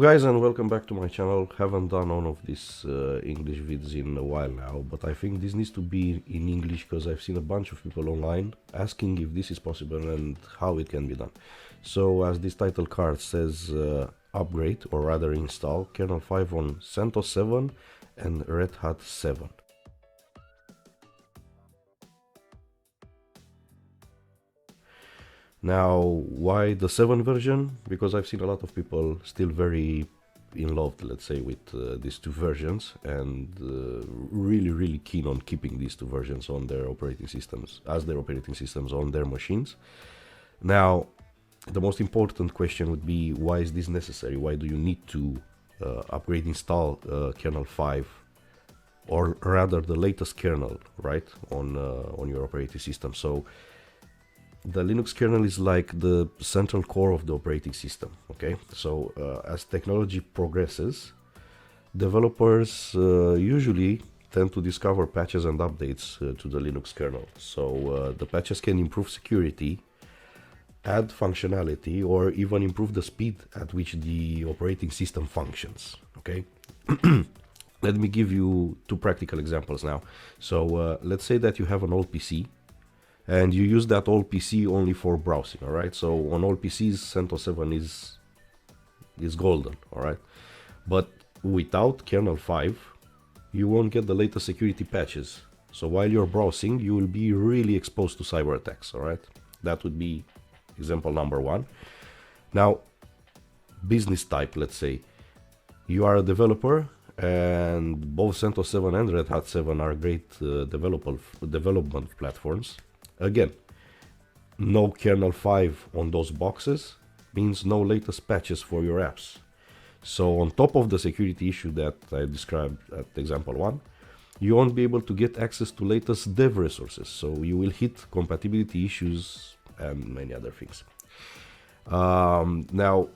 Guys, and welcome back to my channel. Haven't done one of these English vids in a while now, but I think this needs to be in English because I've seen a bunch of people online asking if this is possible and how it can be done. So as this title card says, upgrade or rather install kernel 5 on CentOS 7 and RedHat 7. Now, why the 7 version? Because I've seen a lot of people still very in love, let's say, with these two versions and really keen on keeping these two versions on their operating systems, as their operating systems on their machines. Now, the most important question would be, why is this necessary? Why do you need to upgrade, install kernel 5, or rather the latest kernel, right, on your operating system? So the Linux kernel is like the central core of the operating system, okay? So as technology progresses, developers usually tend to discover patches and updates to the Linux kernel. So the patches can improve security, add functionality, or even improve the speed at which the operating system functions, okay? Let me give you two practical examples now. So let's say that you have an old PC and you use that old PC only for browsing, all right? So on all PCs, CentOS 7 is golden, all right? But without kernel 5, you won't get the latest security patches. So while you're browsing, you will be really exposed to cyber attacks, all right? That would be example number one. Now, business type, let's say. You are a developer, and both CentOS 7 and RedHat 7 are great development platforms. Again, no kernel 5 on those boxes means no latest patches for your apps. So on top of the security issue that I described at example 1, you won't be able to get access to latest dev resources. So you will hit compatibility issues and many other things. Now,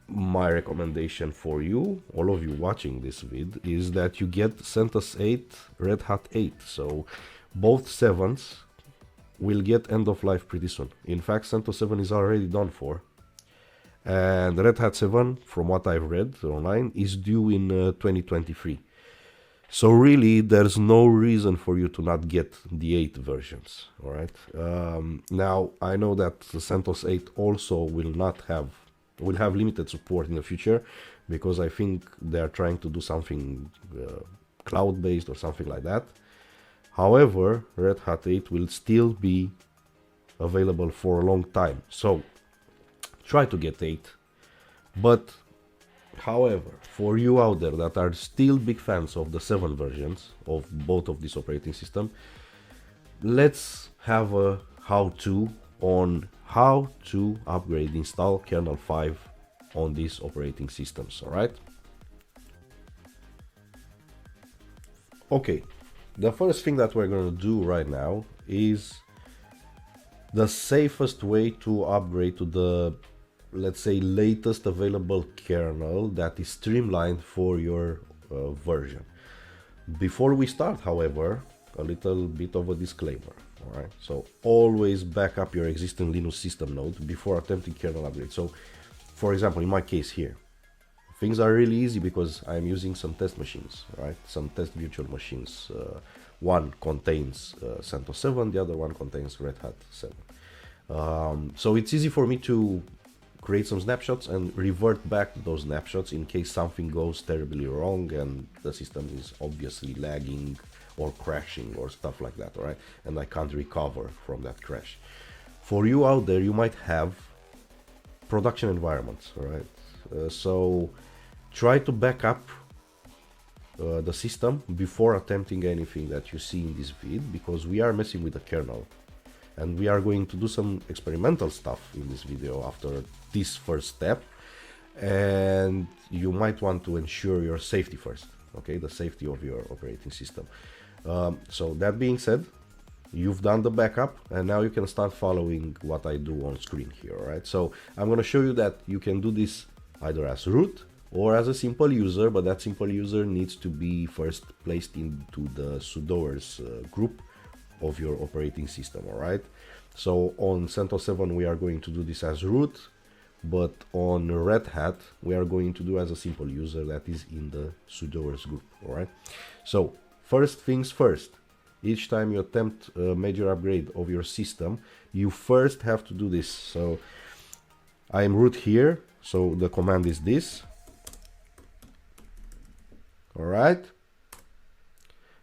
my recommendation for you, all of you watching this vid, is that you get CentOS 8, RedHat 8. So both 7s will get end of life pretty soon. In fact, CentOS 7 is already done for. And RedHat 7, from what I've read online, is due in 2023. So really, there's no reason for you to not get the 8 versions, all right? Now, I know that the CentOS 8 also will have limited support in the future, because I think they're trying to do something cloud-based or something like that. However, RedHat 8 will still be available for a long time. So try to get 8. But however, for you out there that are still big fans of the 7 versions of both of these operating systems, let's have a how-to on how to upgrade, install kernel 5 on these operating systems, all right? Okay, the first thing that we're going to do right now is the safest way to upgrade to the, let's say, latest available kernel that is streamlined for your version. Before we start, however, a little bit of a disclaimer, all right? So always back up your existing Linux system node before attempting kernel upgrade. So for example, in my case here, things are really easy because I'm using some test machines, right? Some test virtual machines. One contains CentOS 7, the other one contains RedHat 7. So it's easy for me to create some snapshots and revert back to those snapshots in case something goes terribly wrong and the system is obviously lagging or crashing or stuff like that, all right? And I can't recover from that crash. For you out there, you might have production environments, all right? So try to back up the system before attempting anything that you see in this vid, because we are messing with the kernel and we are going to do some experimental stuff in this video after this first step, and you might want to ensure your safety first, okay? The safety of your operating system. So that being said, you've done the backup and now you can start following what I do on screen here, all right? So I'm going to show you that you can do this either as root or as a simple user, but that simple user needs to be first placed into the sudoers group of your operating system, all right? So on CentOS 7, we are going to do this as root. but on Red Hat we are going to do as a simple user that is in the sudoers group. All right, so first things first, each time you attempt a major upgrade of your system, you first have to do this. So I'm root here, so the command is this. All right,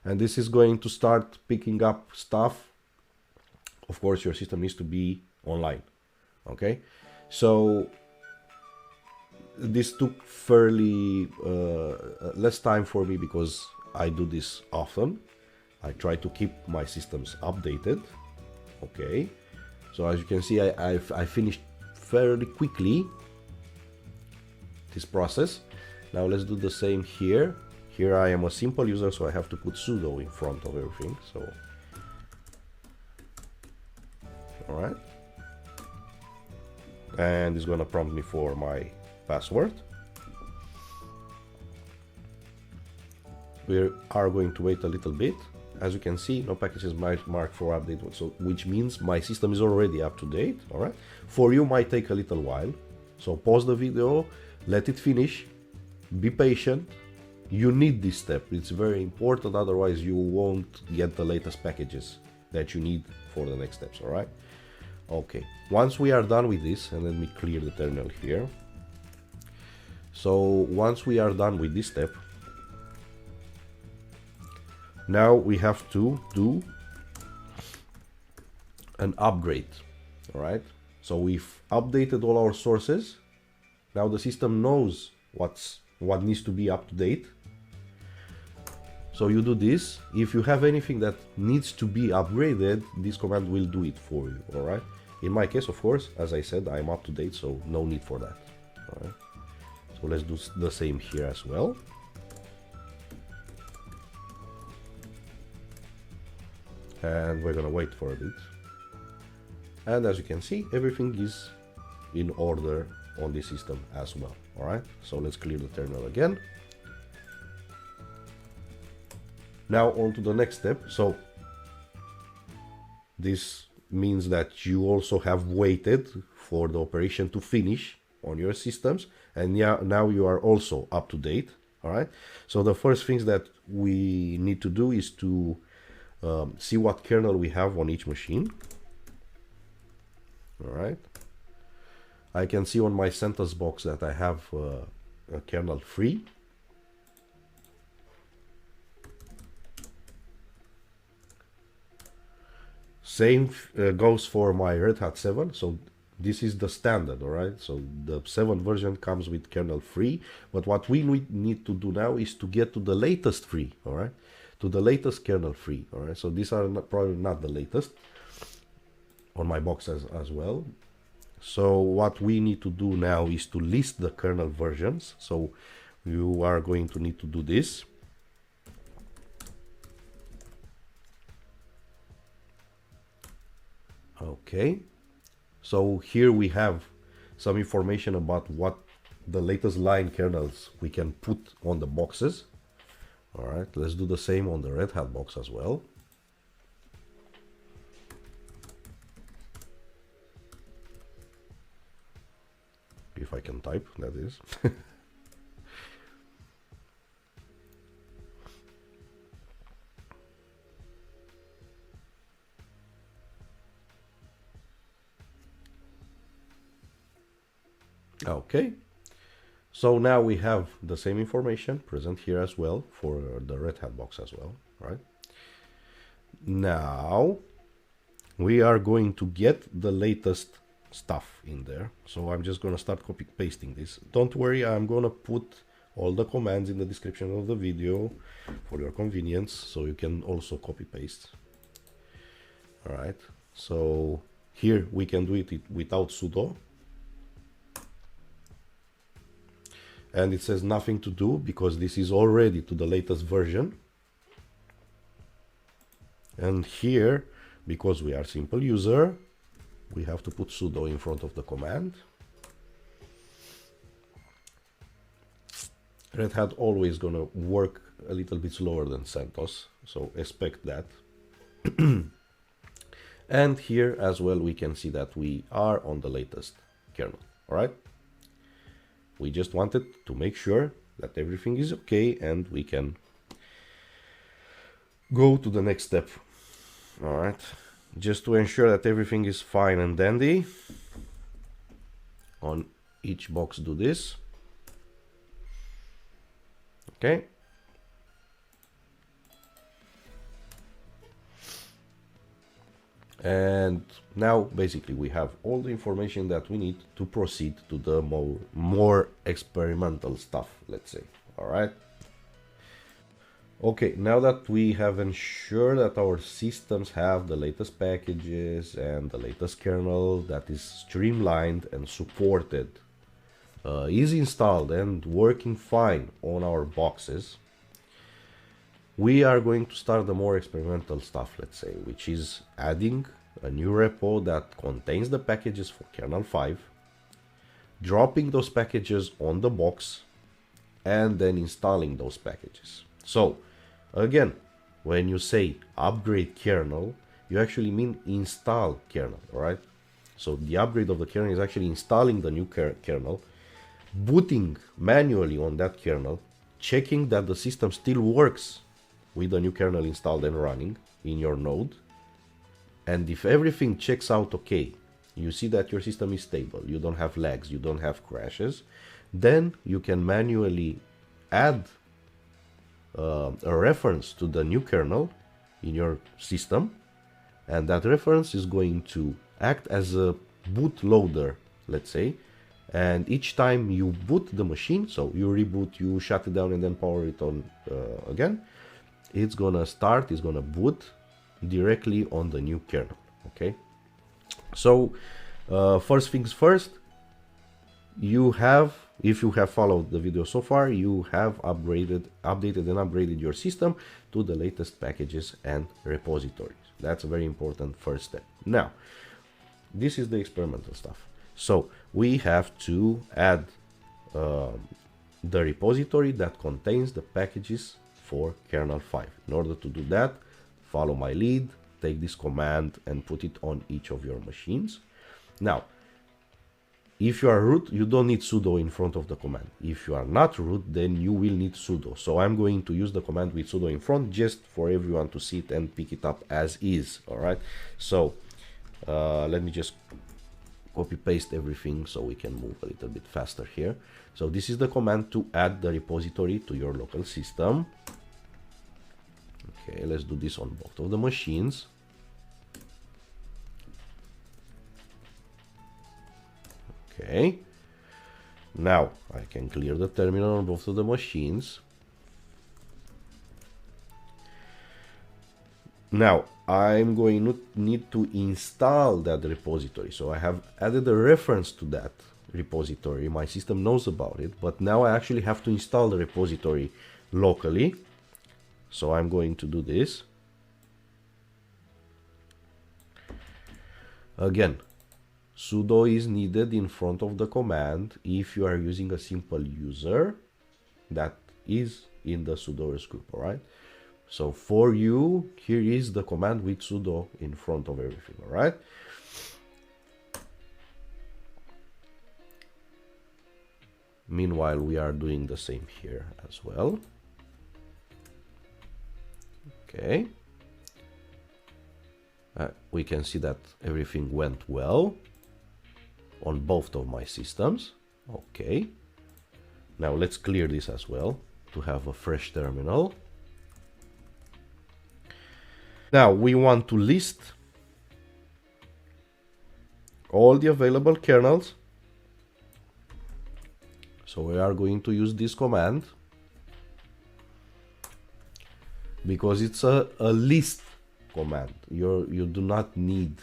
and this is going to start picking up stuff. Of course, your system needs to be online. Okay, so this took fairly less time for me because I do this often. I try to keep my systems updated. Okay, so as you can see, I finished fairly quickly this process. Now let's do the same here. Here I am a simple user, so I have to put sudo in front of everything. So, all right, and it's gonna prompt me for my password. We are going to wait a little bit. As you can see, no packages marked for update, so which means my system is already up to date. All right, for you might take a little while, so pause the video, let it finish, be patient. You need this step, it's very important, otherwise you won't get the latest packages that you need for the next steps. All right, okay, once we are done with this, and let me clear the terminal here. So once we are done with this step, now we have to do an upgrade. All right, so we've updated all our sources. Now the system knows what needs to be up to date. So you do this. If you have anything that needs to be upgraded, this command will do it for you. All right, in my case, of course, as I said, I'm up to date, so no need for that. All right, so let's do the same here as well. And we're gonna wait for a bit, and as you can see, everything is in order on this system as well. All right, so let's clear the terminal again. Now on to the next step. So this means that you also have waited for the operation to finish on your systems, and now you are also up to date. All right, so the first things that we need to do is to see what kernel we have on each machine. All right, I can see on my CentOS box that I have a kernel 3. Same goes for my RedHat 7. So this is the standard. All right, so the 7 version comes with kernel 3, but what we need to do now is to get to the latest 3. All right, to the latest kernel 3. All right, so these are probably not the latest on my box as well. So what we need to do now is to list the kernel versions. So you are going to need to do this. Okay, so here we have some information about what the latest line kernels we can put on the boxes. All right, let's do the same on the RedHat box as well. If I can type, that is. Okay, so now we have the same information present here as well for the RedHat box as well, right? Now we are going to get the latest stuff in there. So I'm just going to start copy pasting this. Don't worry, I'm going to put all the commands in the description of the video for your convenience, so you can also copy paste. All right, so here we can do it without sudo. And it says nothing to do because this is already to the latest version. And here, because we are simple user, we have to put sudo in front of the command. RedHat always gonna work a little bit slower than CentOS, so expect that. And here as well we can see that we are on the latest kernel. All right, We just wanted to make sure that everything is okay and we can go to the next step. All right, just to ensure that everything is fine and dandy, on each box do this. Okay. And now basically we have all the information that we need to proceed to the more experimental stuff, let's say. All right. Okay, now that we have ensured that our systems have the latest packages and the latest kernel that is streamlined and supported, is installed and working fine on our boxes, we are going to start the more experimental stuff, let's say, which is adding a new repo that contains the packages for kernel 5, dropping those packages on the box, and then installing those packages. So, again, when you say upgrade kernel, you actually mean install kernel, right? So the upgrade of the kernel is actually installing the new kernel, booting manually on that kernel, checking that the system still works with the new kernel installed and running in your node. And if everything checks out okay, you see that your system is stable, you don't have lags, you don't have crashes, then you can manually add a reference to the new kernel in your system, and that reference is going to act as a bootloader, let's say, and each time you boot the machine, so you reboot, you shut it down and then power it on again, it's gonna boot directly on the new kernel. Okay, so first things first, if you have followed the video so far, you have updated and upgraded your system to the latest packages and repositories. That's a very important first step. Now, this is the experimental stuff. So we have to add the repository that contains the packages for kernel 5. In order to do that, follow my lead, take this command and put it on each of your machines. Now, if you are root, you don't need sudo in front of the command. If you are not root, then you will need sudo. So I'm going to use the command with sudo in front just for everyone to see it and pick it up as is. All right. So let me just copy paste everything so we can move a little bit faster here. So this is the command to add the repository to your local system. Okay, let's do this on both of the machines. Okay, now I can clear the terminal on both of the machines. Now I'm going to need to install that repository. So I have added a reference to that repository. My system knows about it, but now I actually have to install the repository locally. So I'm going to do this. Again, sudo is needed in front of the command if you are using a simple user that is in the sudoers group, all right? So for you, here is the command with sudo in front of everything, all right? Meanwhile, we are doing the same here as well. Okay. We can see that everything went well on both of my systems. Okay. Now let's clear this as well to have a fresh terminal. Now we want to list all the available kernels. So we are going to use this command because it's a list command. You do not need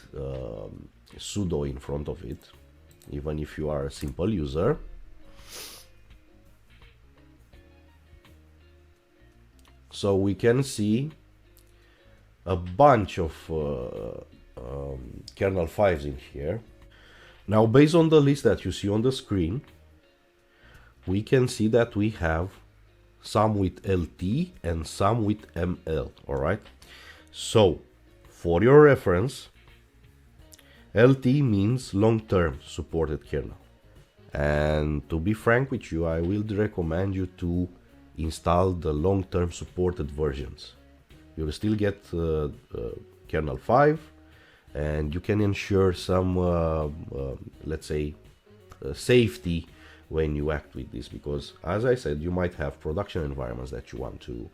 sudo in front of it, even if you are a simple user. So we can see a bunch of kernel 5s in here. Now, based on the list that you see on the screen, we can see that we have some with LT and some with ML, all right? So, for your reference, LT means long-term supported kernel. And to be frank with you, I will recommend you to install the long-term supported versions. You will still get kernel 5, and you can ensure some, let's say, safety when you act with this, because as I said, you might have production environments that you want to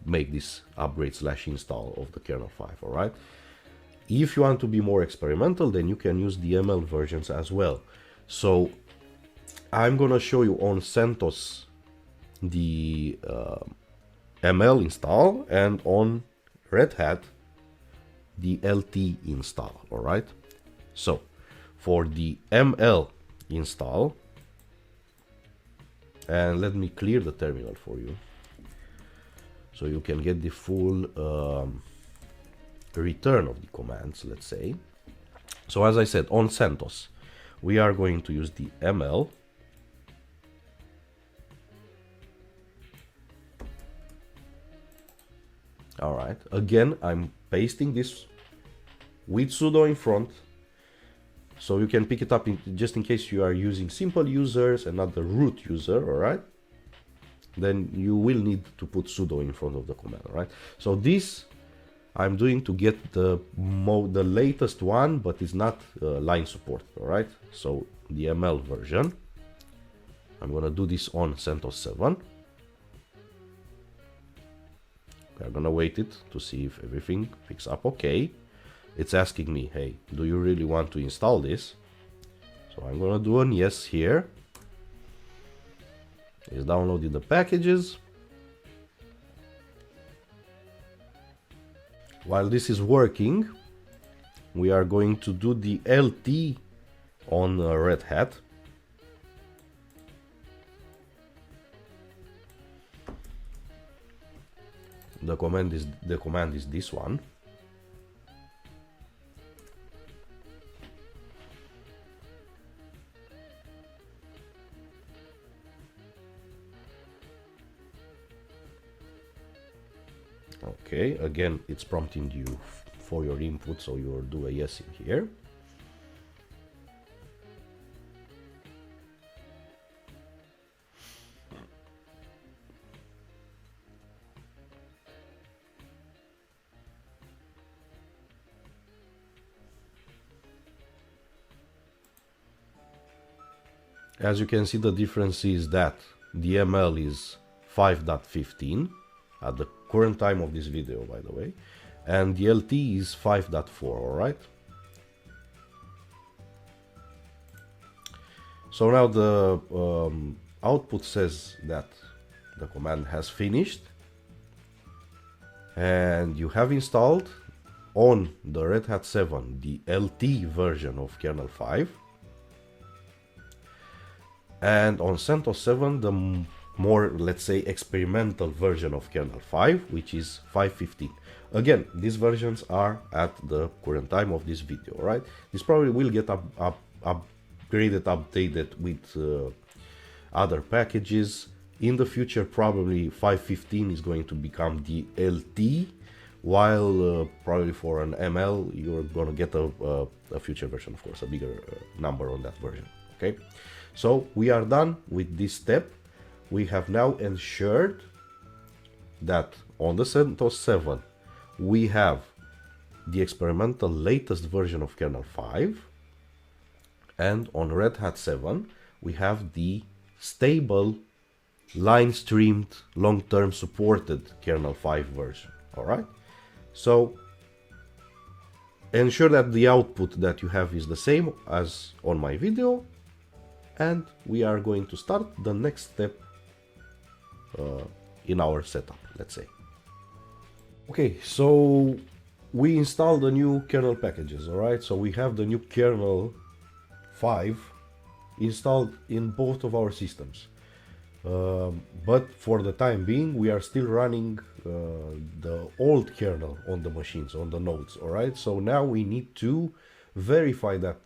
make this upgrade / install of the kernel 5. All right. If you want to be more experimental, then you can use the ML versions as well. So I'm gonna show you on CentOS the ML install, and on RedHat the LT install. All right. So for the ML install, and let me clear the terminal for you so you can get the full return of the commands, let's say. So as I said, on CentOS we are going to use the ML. All right, again I'm pasting this with sudo in front, so you can pick it up just in case you are using simple users and not the root user. All right, then you will need to put sudo in front of the command. All right, so this I'm doing to get the latest one, but it's not line support. All right, so the ML version, I'm gonna do this on CentOS 7. I'm gonna wait it to see if everything picks up okay. It's asking me, hey, do you really want to install this? So I'm gonna do an yes here. It's downloading the packages. While this is working, we are going to do the LT on RedHat. The command is this one. Okay, again it's prompting you for your input, so you'll do a yes in here. As you can see, the difference is that the ML is 5.15 at the current time of this video, by the way, and the LT is 5.4. all right. So now the output says that the command has finished, and you have installed on the RedHat 7 the LT version of kernel 5, and on CentOS 7 the more, let's say, experimental version of kernel 5, which is 5.15. Again, these versions are at the current time of this video, right? This probably will get upgraded, updated with other packages. In the future, probably 5.15 is going to become the LT, while probably for an ML, you're going to get a future version, of course, a bigger number on that version, okay? So we are done with this step. We have now ensured that on the CentOS 7 we have the experimental latest version of kernel 5, and on RedHat 7 we have the stable line streamed long-term supported kernel 5 version. All right, so ensure that the output that you have is the same as on my video, and we are going to start the next step in our setup, let's say. Okay, so we installed the new kernel packages. All right, so we have the new kernel 5 installed in both of our systems, but for the time being we are still running the old kernel on the machines, on the nodes. All right, so now we need to verify that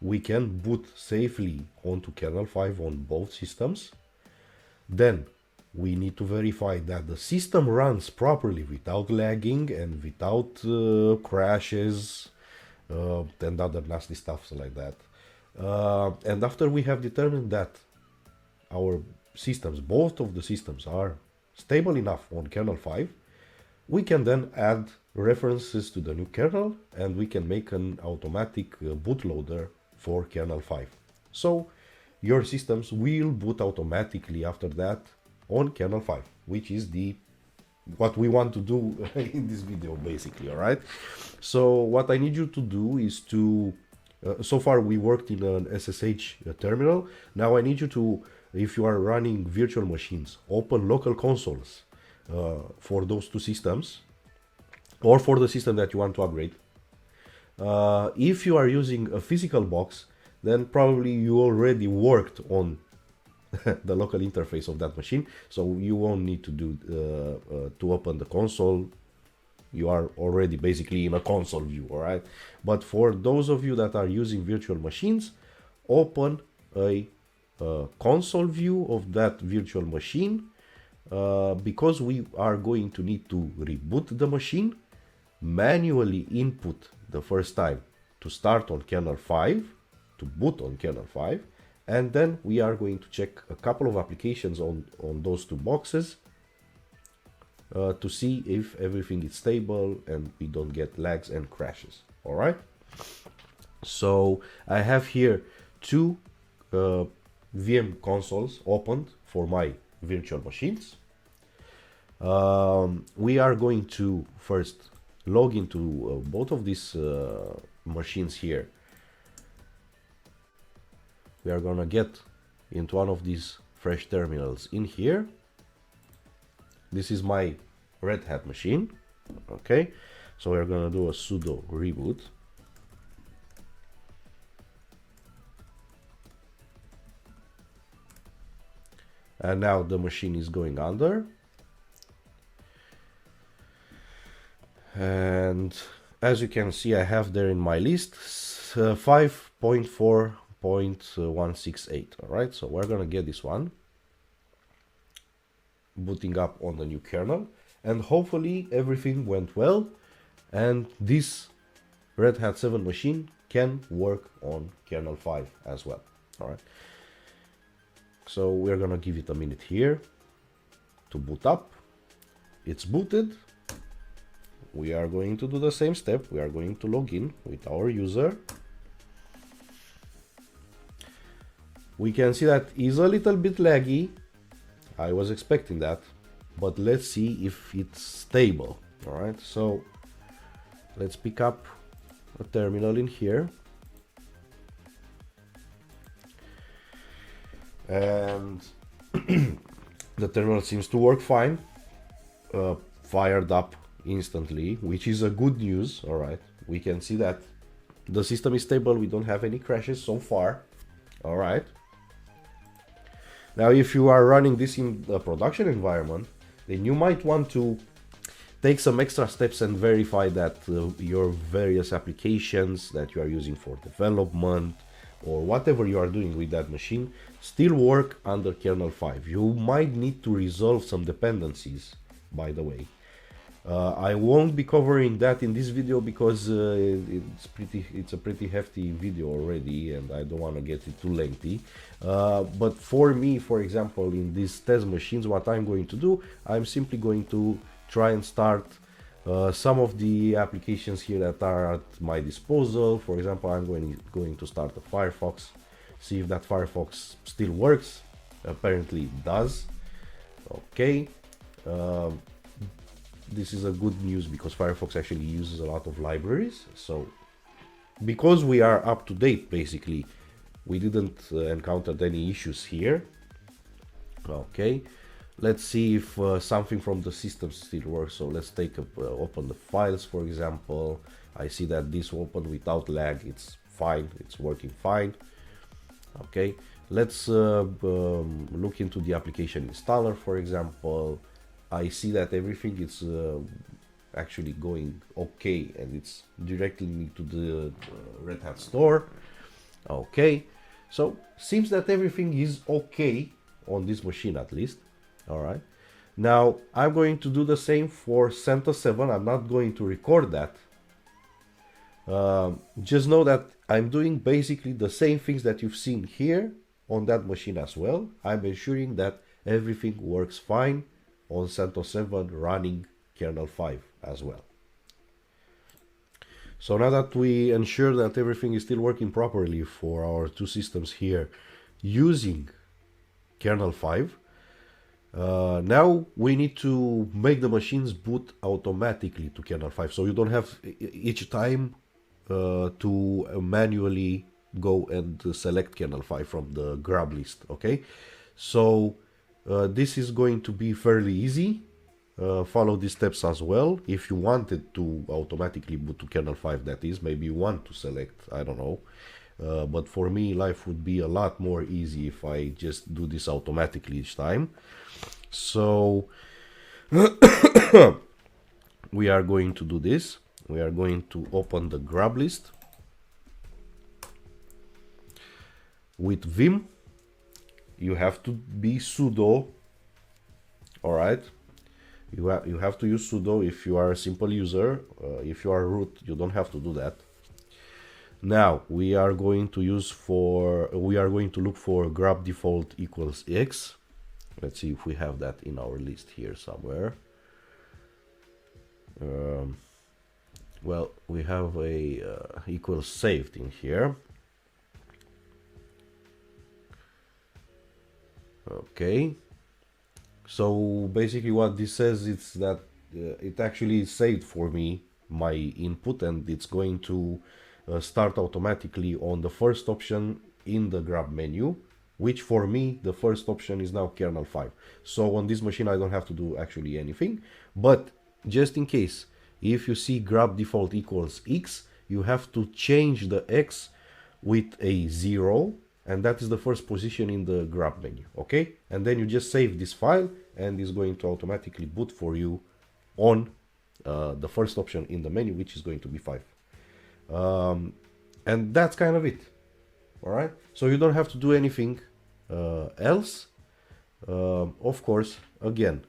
we can boot safely onto kernel 5 on both systems. Then we need to verify that the system runs properly without lagging and without crashes and other nasty stuff like that. And after we have determined that our systems, both of the systems, are stable enough on kernel 5, we can then add references to the new kernel, and we can make an automatic bootloader for kernel 5. So your systems will boot automatically after that on kernel 5, which is what we want to do in this video, basically. All right, so what I need you to do is to so far we worked in an SSH terminal. Now I need you to, if you are running virtual machines, open local consoles for those two systems, or for the system that you want to upgrade. If you are using a physical box, then probably you already worked on the local interface of that machine, so you won't need to do to open the console. You are already basically in a console view, all right? But for those of you that are using virtual machines, open a console view of that virtual machine, because we are going to need to reboot the machine, manually input the first time to start on kernel 5, to boot on kernel 5, and then we are going to check a couple of applications on those two boxes to see if everything is stable and we don't get lags and crashes. All right, so I have here two VM consoles opened for my virtual machines. We are going to first log into both of these machines here. We are gonna get into one of these fresh terminals in here. This is my RedHat machine. Okay, so we're gonna do a sudo reboot. And now the machine is going under. And as you can see, I have there in my list 5.4.168. all right, so we're gonna get this one booting up on the new kernel, and hopefully everything went well and this Red Hat 7 machine can work on kernel 5 as well. All right, so we're gonna give it a minute here to boot up. It's booted. We are going to do the same step. We are going to log in with our user. We can see that is a little bit laggy. I was expecting that, but let's see if it's stable. All right, so let's pick up a terminal in here. And the terminal seems to work fine, fired up instantly, which is a good news. All right, we can see that the system is stable. We don't have any crashes so far. All right, now if you are running this in a production environment, then you might want to take some extra steps and verify that your various applications that you are using for development or whatever you are doing with that machine still work under kernel 5. You might need to resolve some dependencies, by the way. I won't be covering that in this video because it's a pretty hefty video already, and I don't want to get it too lengthy. But for me, for example, in these test machines, what I'm going to do, I'm simply going to try and start some of the applications here that are at my disposal. For example, I'm going to start a Firefox, see if that Firefox still works. Apparently it does. Okay. This is a good news because Firefox actually uses a lot of libraries. So because we are up to date, basically, we didn't encounter any issues here. Okay, let's see if something from the system still works. So let's take open the files, for example. I see that this opened without lag. It's fine, it's working fine. Okay, let's look into the application installer, for example. I see that everything is actually going okay, and it's directing me to the Red Hat store. Okay, so seems that everything is okay on this machine, at least. All right, now I'm going to do the same for CentOS 7. I'm not going to record that. Just know that I'm doing basically the same things that you've seen here on that machine as well. I'm ensuring that everything works fine on CentOS 7 running kernel 5 as well. So now that we ensure that everything is still working properly for our two systems here using kernel 5, now we need to make the machines boot automatically to kernel 5, so you don't have each time to manually go and select kernel 5 from the grab list. Okay, so this is going to be fairly easy. Follow these steps as well if you wanted to automatically boot to kernel 5, that is. Maybe you want to select, I don't know, but for me life would be a lot more easy if I just do this automatically each time. So we are going to do this. We are going to open the grab list with Vim. You have to be sudo. All right, you have to use sudo if you are a simple user. If you are root, you don't have to do that. Now we are going to look for grab default equals x. Let's see if we have that in our list here somewhere. Well, we have a equals saved in here. Okay, so basically what this says is that it actually saved for me my input, and it's going to start automatically on the first option in the grab menu, which for me the first option is now kernel 5. So on this machine I don't have to do actually anything, but just in case, if you see grab default equals x, you have to change the x with a 0, and that is the first position in the grab menu. Okay, and then you just save this file and it's going to automatically boot for you on the first option in the menu, which is going to be 5. And that's kind of it. All right, so you don't have to do anything else. Of course, again,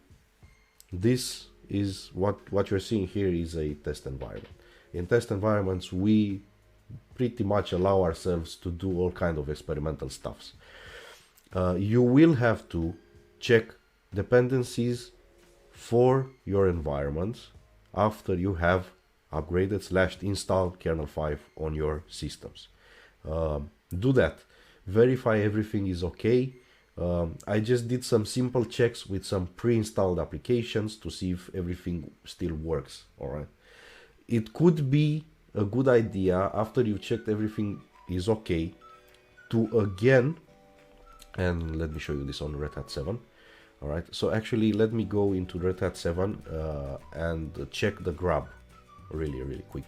this is what you're seeing here is a test environment. In test environments, we pretty much allow ourselves to do all kind of experimental stuffs. You will have to check dependencies for your environments after you have upgraded / installed kernel 5 on your systems. Do that. Verify everything is okay. I just did some simple checks with some pre-installed applications to see if everything still works. All right. It could be a good idea after you've checked everything is okay to again, and let me show you this on RedHat 7. All right. So actually, let me go into RedHat 7 and check the grab really quick.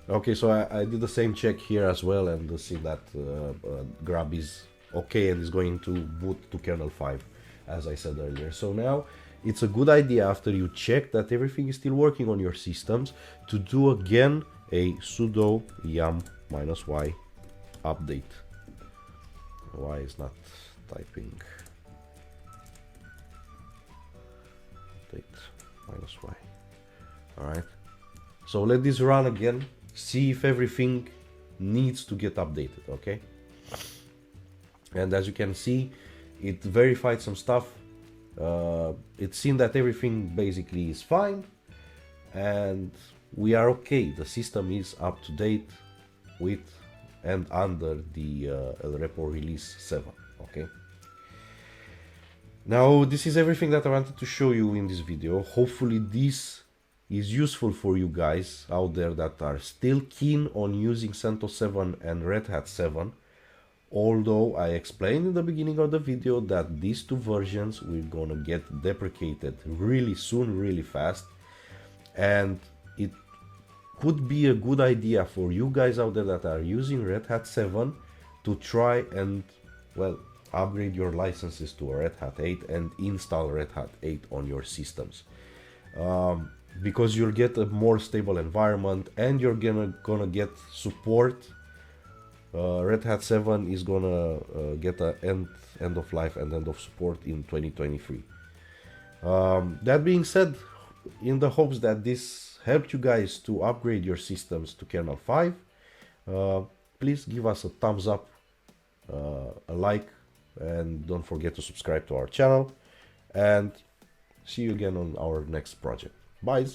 Okay, so I did the same check here as well, and see that grab is okay and is going to boot to kernel 5, as I said earlier. So now it's a good idea, after you check that everything is still working on your systems, to do again a sudo yum -y update. Y is not typing. Update -y. All right. So let this run again. See if everything needs to get updated. Okay. And as you can see, it verified some stuff. It's seen that everything basically is fine, and we are okay. The system is up to date with and under the repo release 7. Okay. Now this is everything that I wanted to show you in this video. Hopefully this is useful for you guys out there that are still keen on using CentOS 7 and RedHat 7. Although I explained in the beginning of the video that these two versions we're gonna get deprecated really soon, really fast, and it could be a good idea for you guys out there that are using RedHat 7 to try and, well, upgrade your licenses to a RedHat 8 and install RedHat 8 on your systems. Because you'll get a more stable environment and you're gonna get support. RedHat 7 is gonna get an end of life and end of support in 2023. That being said, in the hopes that this helped you guys to upgrade your systems to kernel 5, please give us a thumbs up, a like, and don't forget to subscribe to our channel. And see you again on our next project. Bye.